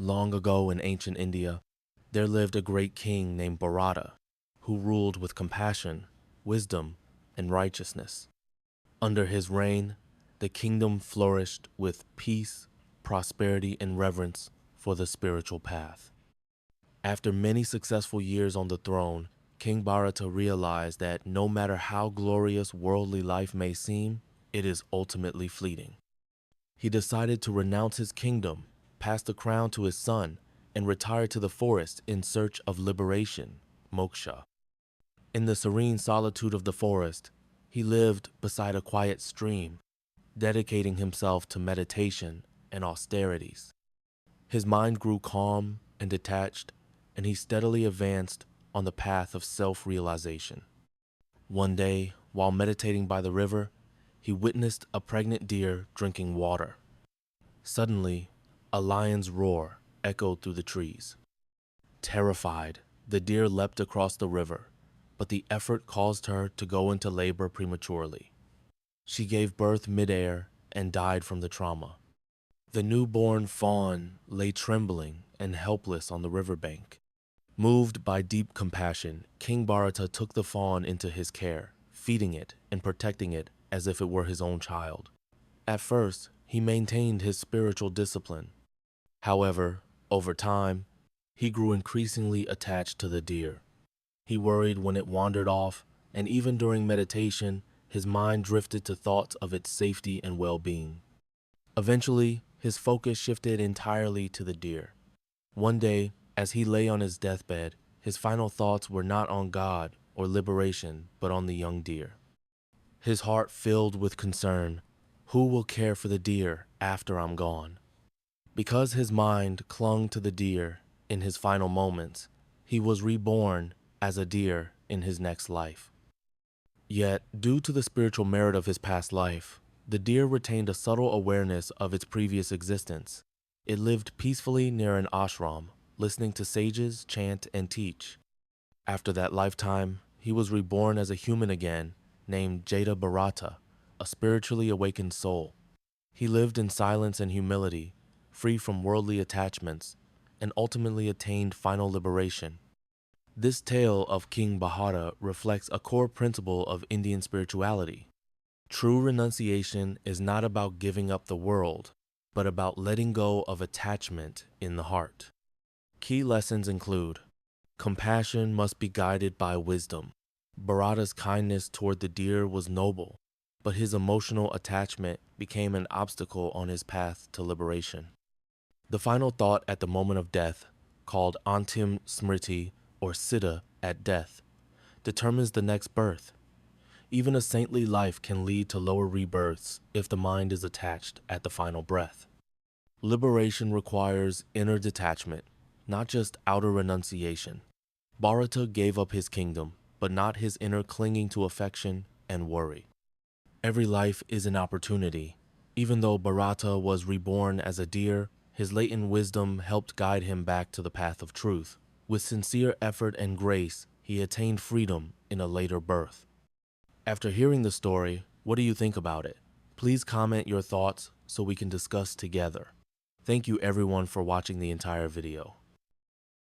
Long ago in ancient India, there lived a great king named Bharata, who ruled with compassion, wisdom, and righteousness. Under his reign, the kingdom flourished with peace, prosperity, and reverence for the spiritual path. After many successful years on the throne, King Bharata realized that no matter how glorious worldly life may seem, it is ultimately fleeting. He decided to renounce his kingdom, pass the crown to his son, and retire to the forest in search of liberation, moksha. In the serene solitude of the forest, he lived beside a quiet stream, dedicating himself to meditation and austerities. His mind grew calm and detached, and he steadily advanced on the path of self-realization. One day, while meditating by the river, he witnessed a pregnant deer drinking water. Suddenly, a lion's roar echoed through the trees. Terrified, the deer leapt across the river, but the effort caused her to go into labor prematurely. She gave birth midair and died from the trauma. The newborn fawn lay trembling and helpless on the riverbank. Moved by deep compassion, King Bharata took the fawn into his care, feeding it and protecting it as if it were his own child. At first, he maintained his spiritual discipline. However, over time, he grew increasingly attached to the deer. He worried when it wandered off, and even during meditation, his mind drifted to thoughts of its safety and well-being. Eventually, his focus shifted entirely to the deer. One day, as he lay on his deathbed, his final thoughts were not on God or liberation, but on the young deer. His heart filled with concern. Who will care for the deer after I'm gone? Because his mind clung to the deer in his final moments, he was reborn as a deer in his next life. Yet, due to the spiritual merit of his past life, the deer retained a subtle awareness of its previous existence. It lived peacefully near an ashram, listening to sages chant and teach. After that lifetime, he was reborn as a human again, named Jada Bharata, a spiritually awakened soul. He lived in silence and humility, free from worldly attachments, and ultimately attained final liberation. This tale of King Bharata reflects a core principle of Indian spirituality. True renunciation is not about giving up the world, but about letting go of attachment in the heart. Key lessons include: compassion must be guided by wisdom. Bharata's kindness toward the deer was noble, but his emotional attachment became an obstacle on his path to liberation. The final thought at the moment of death, called Antim Smriti or Siddha at death, determines the next birth. Even a saintly life can lead to lower rebirths if the mind is attached at the final breath. Liberation requires inner detachment, not just outer renunciation. Bharata gave up his kingdom, but not his inner clinging to affection and worry. Every life is an opportunity. Even though Bharata was reborn as a deer, his latent wisdom helped guide him back to the path of truth. With sincere effort and grace, he attained freedom in a later birth. After hearing the story, what do you think about it? Please comment your thoughts so we can discuss together. Thank you everyone for watching the entire video.